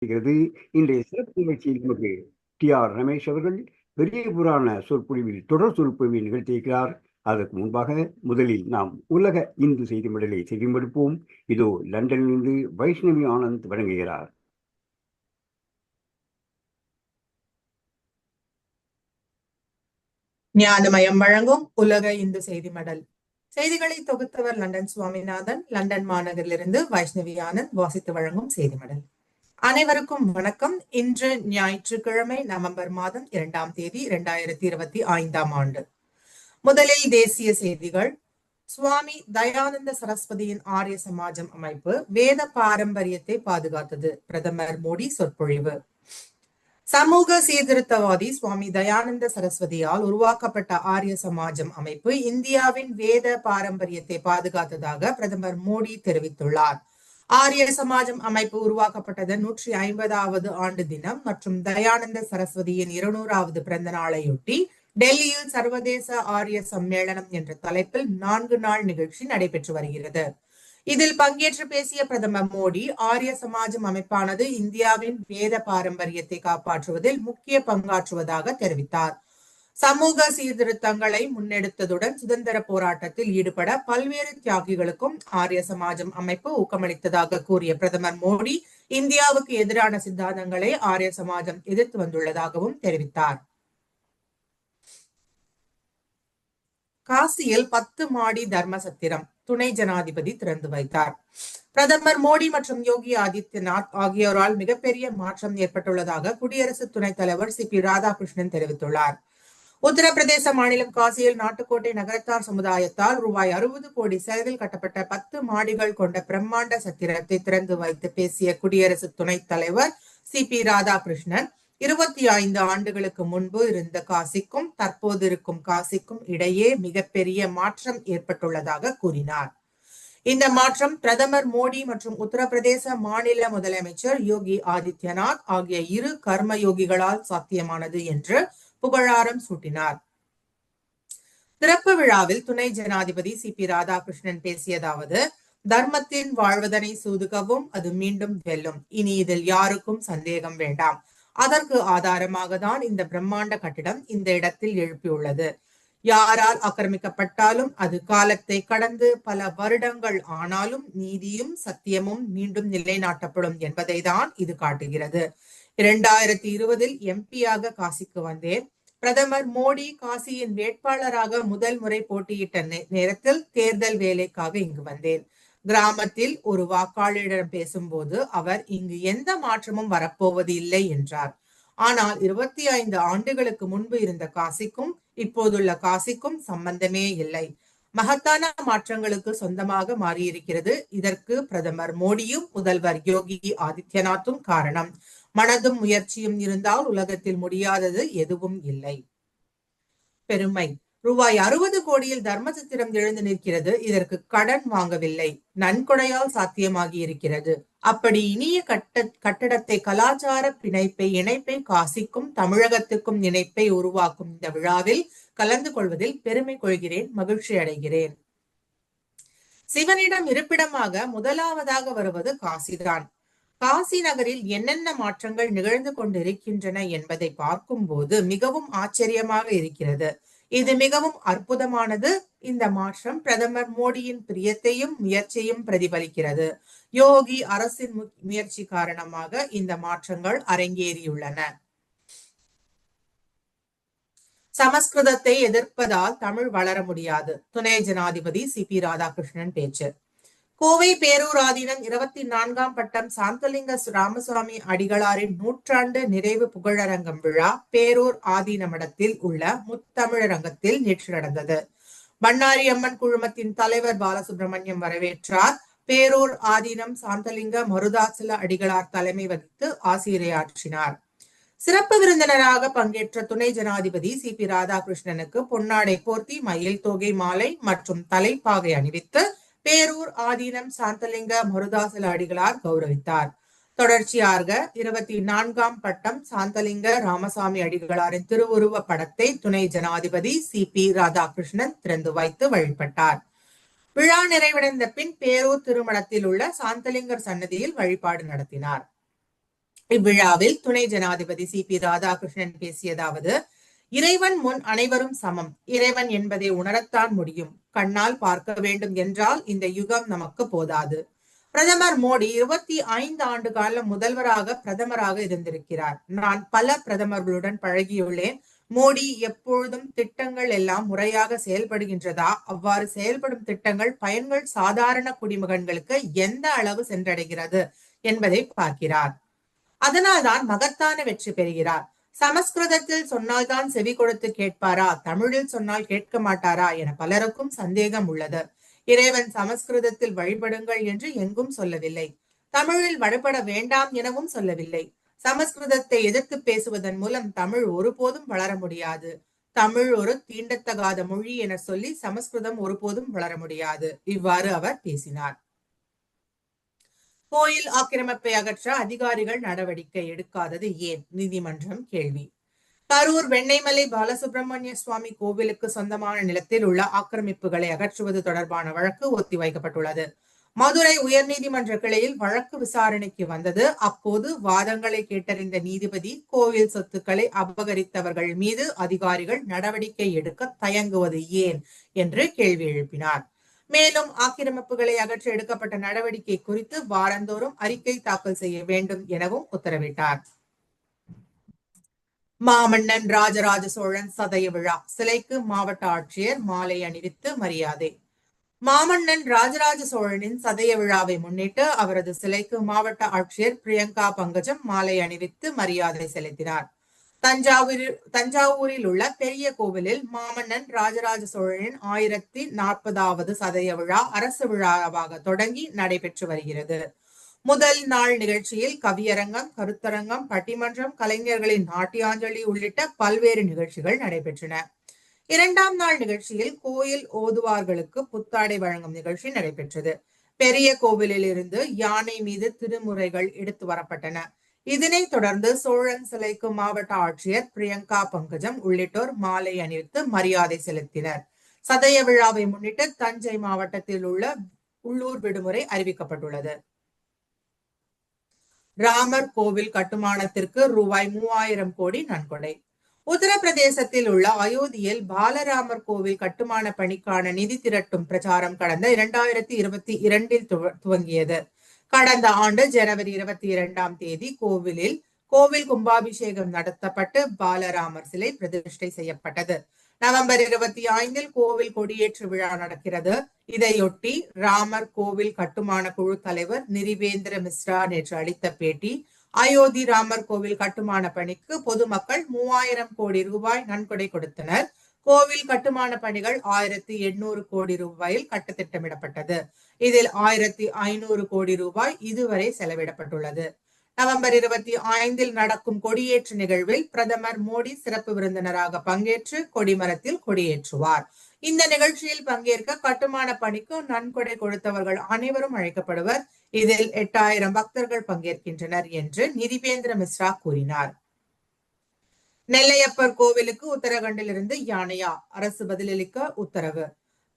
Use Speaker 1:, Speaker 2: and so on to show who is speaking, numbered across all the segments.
Speaker 1: இன்றைய சிறப்பு நிகழ்ச்சியில் நமக்கு டி.ஆர். ரமேஷ் அவர்கள் பெரிய புராண சொற்பொழிவில் தொடர் சொற்பொழிவை நிகழ்த்தியிருக்கிறார். அதற்கு முன்பாக முதலில் நாம் உலக இந்து செய்தி மடலை செவிமடுப்போம். இதோ லண்டனிலிருந்து வைஷ்ணவி ஆனந்த் வழங்குகிறார்.
Speaker 2: ஞானமயம் வழங்கும் உலக இந்து செய்தி மடல். செய்திகளை தொகுத்தவர் லண்டன் சுவாமிநாதன். லண்டன் மாநகரிலிருந்து வைஷ்ணவி ஆனந்த் வாசித்து வழங்கும் செய்தி மடல். அனைவருக்கும் வணக்கம். இன்று ஞாயிற்றுக்கிழமை நவம்பர் மாதம் 2ஆம் தேதி 2025ஆம் ஆண்டு. முதலில் தேசிய செய்திகள். சுவாமி தயானந்த சரஸ்வதியின் ஆரிய சமாஜம் அமைப்பு வேத பாரம்பரியத்தை பாதுகாத்தது. பிரதமர் மோடி சொற்பொழிவு. சமூக சீர்திருத்தவாதி சுவாமி தயானந்த சரஸ்வதியால் உருவாக்கப்பட்ட ஆரிய சமாஜம் அமைப்பு இந்தியாவின் வேத பாரம்பரியத்தை பாதுகாத்ததாக பிரதமர் மோடி தெரிவித்துள்ளார். ஆரிய சமாஜம் அமைப்பு உருவாக்கப்பட்டது 150வது ஆண்டு தினம் மற்றும் தயானந்த சரஸ்வதியின் 200வது பிறந்த நாளையொட்டி டெல்லியில் சர்வதேச ஆரிய சம்மேளனம் என்ற தலைப்பில் 4 நாள் நிகழ்ச்சி நடைபெற்று வருகிறது. இதில் பங்கேற்று பேசிய பிரதமர் மோடி, ஆரிய சமாஜம் அமைப்பானது இந்தியாவின் வேத பாரம்பரியத்தை காப்பாற்றுவதில் முக்கிய பங்காற்றுவதாக தெரிவித்தார். சமூக சீர்திருத்தங்களை முன்னெடுத்ததுடன் சுதந்திர போராட்டத்தில் ஈடுபட பல்வேறு தியாகிகளுக்கும் ஆரிய சமாஜம் அமைப்பு ஊக்கமளித்ததாக கூறிய பிரதமர் மோடி, இந்தியாவுக்கு எதிரான சித்தாந்தங்களை ஆரிய சமாஜம் எதிர்த்து வந்துள்ளதாகவும் தெரிவித்தார். காசியில் 10 மாடி தர்ம சத்திரம் துணை ஜனாதிபதி திறந்து வைத்தார். பிரதமர் மோடி மற்றும் யோகி ஆதித்யநாத் ஆகியோரால் மிகப்பெரிய மாற்றம் ஏற்பட்டுள்ளதாக குடியரசு துணைத் தலைவர் சி.பி. ராதாகிருஷ்ணன் தெரிவித்துள்ளார். உத்தரப்பிரதேச மாநிலம் காசியில் நாட்டுக்கோட்டை நகரத்தார் சமுதாயத்தால் ரூபாய் 60 கோடி செலவில் கட்டப்பட்ட 10 மாடிகள் கொண்ட பிரம்மாண்ட சத்திரத்தை திறந்து வைத்து பேசிய குடியரசு துணைத் தலைவர் சி.பி. ராதாகிருஷ்ணன், 25 ஆண்டுகளுக்கு முன்பு இருந்த காசிக்கும் தற்போது இருக்கும் காசிக்கும் இடையே மிகப்பெரிய மாற்றம் ஏற்பட்டுள்ளதாக கூறினார். இந்த மாற்றம் பிரதமர் மோடி மற்றும் உத்தரப்பிரதேச மாநில முதலமைச்சர் யோகி ஆதித்யநாத் ஆகிய இரு கர்மயோகிகளால் சாத்தியமானது என்று புகழாரம் சூட்டினார். திறப்பு விழாவில் துணை ஜனாதிபதி சி.பி. ராதாகிருஷ்ணன் பேசியதாவது, தர்மத்தின் வாழ்வதனை சூதுகவும் அது மீண்டும் வெல்லும். இனி இதில் யாருக்கும் சந்தேகம் வேண்டாம். அதற்கு ஆதாரமாக தான் இந்த பிரம்மாண்ட கட்டிடம் இந்த இடத்தில் எழுப்பியுள்ளது. யாரால் ஆக்கிரமிக்கப்பட்டாலும் அது காலத்தை கடந்து பல வருடங்கள் ஆனாலும் நீதியும் சத்தியமும் மீண்டும் நிலைநாட்டப்படும் என்பதை தான் இது காட்டுகிறது. 2020 எம்பியாக காசிக்கு வந்தேன். பிரதமர் மோடி காசியின் வேட்பாளராக முதல் முறை போட்டியிட்ட நேரத்தில் தேர்தல் வேலைக்காக இங்கு வந்தேன். கிராமத்தில் ஒரு வாக்காளரிடம் பேசும்போது அவர் இங்கு எந்த மாற்றமும் வரப்போவது இல்லை என்றார். ஆனால் 25 ஆண்டுகளுக்கு முன்பு இருந்த காசிக்கும் இப்போதுள்ள காசிக்கும் சம்பந்தமே இல்லை. மகத்தான மாற்றங்களுக்கு சொந்தமாக மாறியிருக்கிறது. இதற்கு பிரதமர் மோடியும் முதல்வர் யோகி ஆதித்யநாத்தும் காரணம். மனதும் முயற்சியும் இருந்தால் உலகத்தில் முடியாதது எதுவும் இல்லை. பெருமை. ரூபாய் 60 கோடியில் தர்மசத்திரம் எழுந்து நிற்கிறது. இதற்கு கடன் வாங்கவில்லை, நன்கொடையால் சாத்தியமாகி இருக்கிறது. அப்படி இனிய கட்டடத்தை, கலாச்சார இணைப்பை காசிக்கும் தமிழகத்துக்கும் இணைப்பை உருவாக்கும் இந்த விழாவில் கலந்து கொள்வதில் பெருமை கொள்கிறேன், மகிழ்ச்சி அடைகிறேன். சிவனிடம் இருப்பிடமாக முதலாவதாக வருவது காசிதான். காசி நகரில் என்னென்ன மாற்றங்கள் நிகழ்ந்து கொண்டிருக்கின்றன என்பதை பார்க்கும் போது மிகவும் ஆச்சரியமாக இருக்கிறது. இது மிகவும் அற்புதமானது. இந்த மாற்றம் பிரதமர் மோடியின் பிரியத்தையும் முயற்சியையும் பிரதிபலிக்கிறது. யோகி அரசின் முயற்சி காரணமாக இந்த மாற்றங்கள் அரங்கேறியுள்ளன. சமஸ்கிருதத்தை எதிர்ப்பதால் தமிழ் வளர முடியாது. துணை ஜனாதிபதி சி.பி. ராதாகிருஷ்ணன் பேச்சு. கோவை பேரூர் ஆதீனம் 24ஆம் பட்டம் சாந்தலிங்க ராமசுவாமி அடிகளாரின் 100ஆண்டு நிறைவு புகழரங்கம் விழா பேரூர் ஆதீன மடத்தில் உள்ள முத்தமிழரங்கத்தில் நேற்று நடந்தது. பண்ணாரி அம்மன் குழுமத்தின் தலைவர் பாலசுப்ரமணியம் வரவேற்றார். பேரூர் ஆதீனம் சாந்தலிங்க மருதாசல அடிகளார் தலைமை வகித்து ஆசிரியராற்றினார். சிறப்பு விருந்தினராக பங்கேற்ற துணை ஜனாதிபதி சி.பி. ராதாகிருஷ்ணனுக்கு பொன்னாடை போர்த்தி மயில் தோகை மாலை மற்றும் தலைப்பாகை அணிவித்து பேரூர் ஆதீனம் சாந்தலிங்க மருதாசல அடிகளார் கௌரவித்தார். தொடர்ச்சியாக 24ஆம் பட்டம் சாந்தலிங்க ராமசாமி அடிகளாரின் திருவுருவ படத்தை துணை ஜனாதிபதி சி.பி. ராதாகிருஷ்ணன் திறந்து வைத்து வழிபட்டார். விழா நிறைவடைந்த பின் பேரூர் திருமணத்தில் உள்ள சாந்தலிங்கர் சன்னதியில் வழிபாடு நடத்தினார். இவ்விழாவில் துணை ஜனாதிபதி சி.பி. ராதாகிருஷ்ணன் பேசியதாவது, இறைவன் முன் அனைவரும் சமம். இறைவன் என்பதை உணரத்தான் முடியும். கண்ணால் பார்க்க வேண்டும் என்றால் இந்த யுகம் நமக்கு போதாது. பிரதமர் மோடி 25 ஆண்டு காலம் முதல்வராக பிரதமராக இருந்திருக்கிறார். நான் பல பிரதமர்களுடன் பழகியுள்ளேன். மோடி எப்பொழுதும் திட்டங்கள் எல்லாம் முறையாக செயல்படுகின்றதா, அவ்வாறு செயல்படும் திட்டங்கள் பயன்கள் சாதாரண குடிமகன்களுக்கு எந்த அளவு சென்றடைகிறது என்பதை பார்க்கிறார். அதனால்தான் மகத்தான வெற்றி பெறுகிறார். சமஸ்கிருதத்தில் சொன்னால்தான் செவி கொடுத்து கேட்பாரா, தமிழில் சொன்னால் கேட்க மாட்டாரா என பலருக்கும் சந்தேகம் உள்ளது. இறைவன் சமஸ்கிருதத்தில் வழிபடுங்கள் என்று எங்கும் சொல்லவில்லை. தமிழில் வழிபட வேண்டாம் எனவும் சொல்லவில்லை. சமஸ்கிருதத்தை எதிர்த்து பேசுவதன் மூலம் தமிழ் ஒருபோதும் வளர முடியாது. தமிழ் ஒரு தீண்டத்தகாத மொழி என சொல்லி சமஸ்கிருதம் ஒருபோதும் வளர முடியாது. இவ்வாறு அவர் பேசினார். கோயில் ஆக்கிரமிப்பை அகற்ற அதிகாரிகள் நடவடிக்கை எடுக்காதது ஏன்? நீதிமன்றம் கேள்வி. கரூர் வெண்ணெய்மலை பாலசுப்பிரமணிய சுவாமி கோவிலுக்கு சொந்தமான நிலத்தில் உள்ள ஆக்கிரமிப்புகளை அகற்றுவது தொடர்பான வழக்கு ஒத்திவைக்கப்பட்டுள்ளது. மதுரை உயர்நீதிமன்ற கிளையில் வழக்கு விசாரணைக்கு வந்தது. அப்போது வாதங்களை கேட்டறிந்த நீதிபதி, கோவில் சொத்துக்களை அபகரித்தவர்கள் மீது அதிகாரிகள் நடவடிக்கை எடுக்க தயங்குவது ஏன் என்று கேள்வி எழுப்பினார். மேலும் ஆக்கிரமிப்புகளை அகற்ற எடுக்கப்பட்ட நடவடிக்கை குறித்து வாரந்தோறும் அறிக்கை தாக்கல் செய்ய வேண்டும் எனவும் உத்தரவிட்டார். மாமன்னன் ராஜராஜ சோழன் சதய விழா, சிலைக்கு மாவட்ட ஆட்சியர் மாலை அணிவித்து மரியாதை. மாமன்னன் ராஜராஜ சோழனின் சதய விழாவை முன்னிட்டு அவரது சிலைக்கு மாவட்ட ஆட்சியர் பிரியங்கா பங்கஜம் மாலை அணிவித்து மரியாதை செலுத்தினார். தஞ்சாவூரில் உள்ள பெரிய கோவிலில் மாமன்னன் ராஜராஜ சோழனின் 1040வது சதய விழா அரசு விழாவாக தொடங்கி நடைபெற்று வருகிறது. முதல் நாள் நிகழ்ச்சியில் கவியரங்கம், கருத்தரங்கம், பட்டிமன்றம், கலைஞர்களின் நாட்டியாஞ்சலி உள்ளிட்ட பல்வேறு நிகழ்ச்சிகள் நடைபெற்றன. இரண்டாம் நாள் நிகழ்ச்சியில் கோயில் ஓதுவார்களுக்கு புத்தாடை வழங்கும் நிகழ்ச்சி நடைபெற்றது. பெரிய கோவிலில் இருந்து யானை மீது திருமுறைகள் எடுத்து வரப்பட்டன. இதனைத் தொடர்ந்து சோழன் சிலைக்கு மாவட்ட ஆட்சியர் பிரியங்கா பங்கஜம் உள்ளிட்டோர் மாலை அணிவித்து மரியாதை செலுத்தினர். சதய விழாவை முன்னிட்டு தஞ்சை மாவட்டத்தில் உள்ள உள்ளூர் விடுமுறை அறிவிக்கப்பட்டுள்ளது. ராமர் கோவில் கட்டுமானத்திற்கு ரூபாய் 3000 கோடி நன்கொடை. உத்தரப்பிரதேசத்தில் உள்ள அயோத்தியில் பாலராமர் கோவில் கட்டுமான பணிக்கான நிதி திரட்டும் பிரச்சாரம் கடந்த 2022 துவங்கியது. கடந்த ஆண்டு ஜனவரி 22ஆம் தேதி கோவில் கும்பாபிஷேகம் நடத்தப்பட்டு பாலராமர் சிலை பிரதிஷ்டை செய்யப்பட்டது. நவம்பர் 25 கோவில் கொடியேற்று விழா நடக்கிறது. இதையொட்டி ராமர் கோவில் கட்டுமான குழு தலைவர் நிரிவேந்திர மிஸ்ரா நேற்று அளித்த பேட்டி, அயோத்தி ராமர் கோவில் கட்டுமான பணிக்கு பொதுமக்கள் 3000 கோடி ரூபாய் நன்கொடை கொடுத்தனர். கோவில் கட்டுமான பணிகள் 1800 கோடி ரூபாயில் கட்ட திட்டமிடப்பட்டது. இதில் 1500 கோடி ரூபாய் இதுவரை செலவிடப்பட்டுள்ளது. நவம்பர் 25 நடக்கும் கொடியேற்று நிகழ்வில் பிரதமர் மோடி சிறப்பு விருந்தினராக பங்கேற்று கொடிமரத்தில் கொடியேற்றுவார். இந்த நிகழ்ச்சியில் பங்கேற்க கட்டுமான பணிக்கு நன்கொடை கொடுத்தவர்கள் அனைவரும் அழைக்கப்படுவர். இதில் 8000 பக்தர்கள் பங்கேற்கின்றனர் என்று நிரிவேந்திர மிஸ்ரா கூறினார். நெல்லையப்பர் கோவிலுக்கு உத்தரகண்டில் இருந்து யானையா? அரசு பதிலளிக்க உத்தரவு.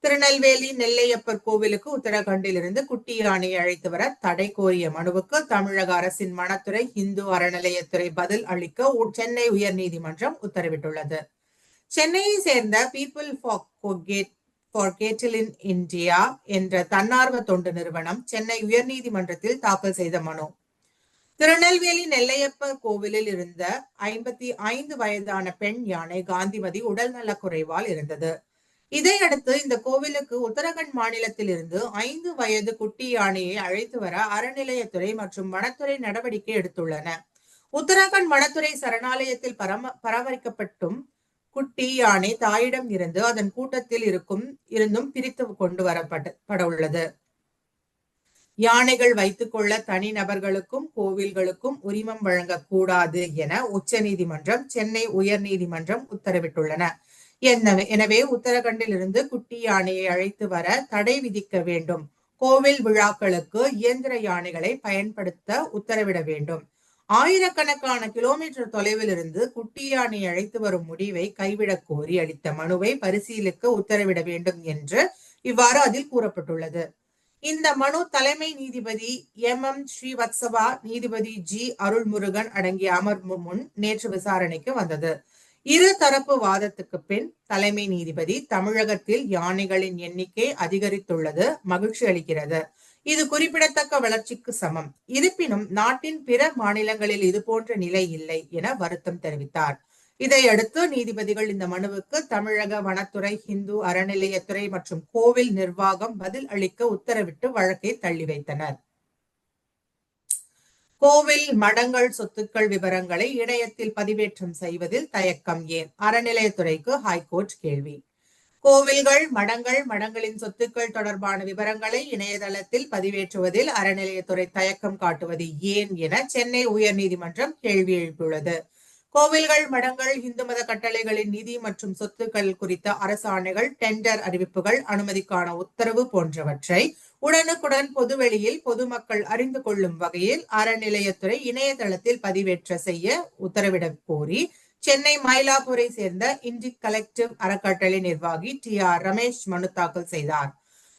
Speaker 2: திருநெல்வேலி நெல்லையப்பர் கோவிலுக்கு உத்தரகண்டில் இருந்து குட்டி யானையை அழைத்து வர தடை கோரிய மனுவுக்கு தமிழக அரசின் வனத்துறை, இந்து அறநிலையத்துறை பதில் அளிக்க சென்னை உயர்நீதிமன்றம் உத்தரவிட்டுள்ளது. சென்னையை சேர்ந்த பீப்புள் ஃபார் கேட்டில் இன் இந்தியா என்ற தன்னார்வ தொண்டு நிறுவனம் சென்னை உயர்நீதிமன்றத்தில் தாக்கல் செய்த மனு. திருநெல்வேலி நெல்லையப்பர் கோவிலில் இருந்த 55 வயதான பெண் யானை காந்திமதி உடல் நல குறைவால் இருந்தது. இதையடுத்து இந்த கோவிலுக்கு உத்தரகண்ட் மாநிலத்தில் இருந்து 5 வயது குட்டி யானையை அழைத்து வர அறநிலையத்துறை மற்றும் வனத்துறை நடவடிக்கை எடுத்துள்ளன. உத்தரகண்ட் வனத்துறை சரணாலயத்தில் பராமரிக்கப்பட்டும் குட்டி யானை தாயிடம் இருந்து அதன் கூட்டத்தில் இருந்தும் பிரித்து கொண்டு வரப்பட உள்ளது. யானைகள் வைத்துக் கொள்ள தனிநபர்களுக்கும் கோவில்களுக்கும் உரிமம் வழங்கக்கூடாது என உச்சநீதிமன்றம், சென்னை உயர்நீதிமன்றம் உத்தரவிட்டுள்ளன. எனவே உத்தரகண்டில் இருந்து குட்டி யானையை அழைத்து வர தடை விதிக்க வேண்டும். கோவில் விழாக்களுக்கு இயந்திர யானைகளை பயன்படுத்த உத்தரவிட வேண்டும். ஆயிரக்கணக்கான கிலோமீட்டர் தொலைவில் இருந்து குட்டி யானை அழைத்து வரும் முடிவை கைவிடக் கோரி அளித்த மனுவை பரிசீலிக்க உத்தரவிட வேண்டும் என்று இவ்வாறு அதில் கூறப்பட்டுள்ளது. இந்த மனு தலைமை நீதிபதி MM ஸ்ரீவத்சவா, நீதிபதி G அருள்முருகன் அடங்கிய அமர்வு முன் நேற்று விசாரணைக்கு வந்தது. இரு தரப்பு வாதத்துக்கு பின் தலைமை நீதிபதி, தமிழகத்தில் யானைகளின் எண்ணிக்கை அதிகரித்துள்ளது மகிழ்ச்சி அளிக்கிறது. இது குறிப்பிடத்தக்க வளர்ச்சிக்கு சமம். இருப்பினும் நாட்டின் பிற மாநிலங்களில் இதுபோன்ற நிலை இல்லை என வருத்தம் தெரிவித்தார். இதையடுத்து நீதிபதிகள் இந்த மனுவுக்கு தமிழக வனத்துறை, இந்து அறநிலையத்துறை மற்றும் கோவில் நிர்வாகம் பதில் அளிக்க உத்தரவிட்டு வழக்கை தள்ளி வைத்தனர். கோவில் மடங்கள் சொத்துக்கள் விவரங்களை இணையத்தில் பதிவேற்றம் செய்வதில் தயக்கம் ஏன்? அறநிலையத்துறைக்கு ஹைகோர்ட் கேள்வி. கோவில்கள், மடங்களின் சொத்துக்கள் தொடர்பான விவரங்களை இணையதளத்தில் பதிவேற்றுவதில் அறநிலையத்துறை தயக்கம் காட்டுவது ஏன் என சென்னை உயர்நீதிமன்றம் கேள்வி எழுப்பியுள்ளது. கோவில்கள், மடங்கள், இந்து மத கட்டளைகளின் நிதி மற்றும் சொத்துக்கள் குறித்த அரசாணைகள், டெண்டர் அறிவிப்புகள், அனுமதிக்கான உத்தரவு போன்றவற்றை உடனுக்குடன் பொதுவெளியில் பொதுமக்கள் அறிந்து கொள்ளும் வகையில் அறநிலையத்துறை இணையதளத்தில் பதிவேற்ற செய்ய உத்தரவிடக் கோரி சென்னை மயிலாப்பூரை சேர்ந்த இண்டிக் கலெக்டிவ் அறக்கட்டளை நிர்வாகி TR ரமேஷ் மனு தாக்கல் செய்தார்.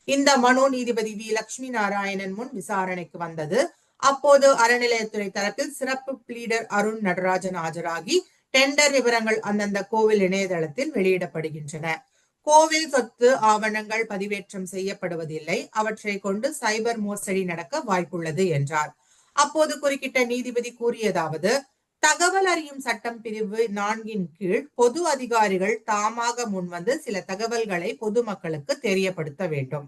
Speaker 2: இந்த மனு நீதிபதி V லட்சுமி நாராயணன் முன் விசாரணைக்கு வந்தது. அப்போது அறநிலையத்துறை தரப்பில் சிறப்பு பிளீடர் அருண் நடராஜன் ஆஜராகி, டெண்டர் விவரங்கள் அந்தந்த கோவில் இணையதளத்தில் வெளியிடப்படுகின்றன. கோவில் சொத்து ஆவணங்கள் பதிவேற்றம் செய்யப்படுவதில்லை. அவற்றை கொண்டு சைபர் மோசடி நடக்க வாய்ப்புள்ளது என்றார். அப்போது குறுக்கிட்ட நீதிபதி கூறியதாவது: தகவல் அறியும் சட்டம் பிரிவு 4 கீழ் பொது அதிகாரிகள் தாமாக முன்வந்து சில தகவல்களை பொதுமக்களுக்கு தெரியப்படுத்த வேண்டும்.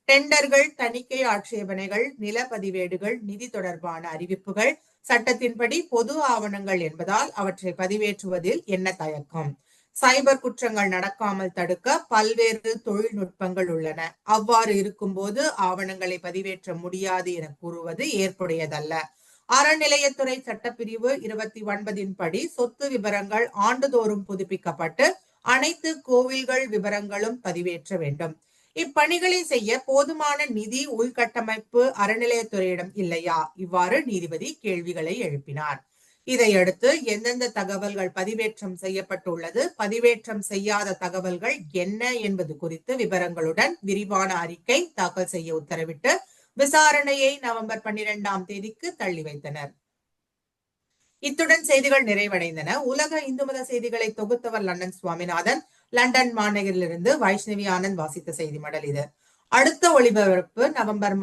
Speaker 2: டெண்டர்கள், தணிக்கை ஆட்சேபனைகள், நில பதிவேடுகள், நிதி தொடர்பான அறிவிப்புகள் சட்டத்தின்படி பொது ஆவணங்கள் என்பதால் அவற்றை பதிவேற்றுவதில் என்ன தயக்கம்? சைபர் குற்றங்கள் நடக்காமல் தடுக்க பல்வேறு தொழில்நுட்பங்கள் உள்ளன. அவ்வாறு இருக்கும்போது ஆவணங்களை பதிவேற்ற முடியாது என கூறுவது ஏற்புடையதல்ல. அறநிலையத்துறை சட்டப்பிரிவு 29 படி சொத்து விவரங்கள் ஆண்டுதோறும் புதுப்பிக்கப்பட்டு அனைத்து கோவில்கள் விவரங்களும் பதிவேற்ற வேண்டும். இப்பணிகளை செய்ய போதுமான நிதி உள்கட்டமைப்பு அறநிலையத்துறையிடம் இல்லையா? இவ்வாறு நீதிபதி கேள்விகளை எழுப்பினார். இதையடுத்து எந்தெந்த தகவல்கள் பதிவேற்றம் செய்யப்பட்டுள்ளது, பதிவேற்றம் செய்யாத தகவல்கள் என்ன என்பது குறித்து விவரங்களுடன் விரிவான அறிக்கை தாக்கல் செய்ய உத்தரவிட்டு விசாரணையை நவம்பர் 12ஆம் தேதிக்கு தள்ளி வைத்தனர். இத்துடன் செய்திகள் நிறைவடைந்தன. உலக இந்து மத செய்திகளை தொகுத்தவர் லண்டன் சுவாமிநாதன். லண்டன் மாநகரிலிருந்து வைஷ்ணவி ஆனந்த் வாசித்த செய்தி மடல் இது. அடுத்த ஒளிபரப்பு நவம்பர்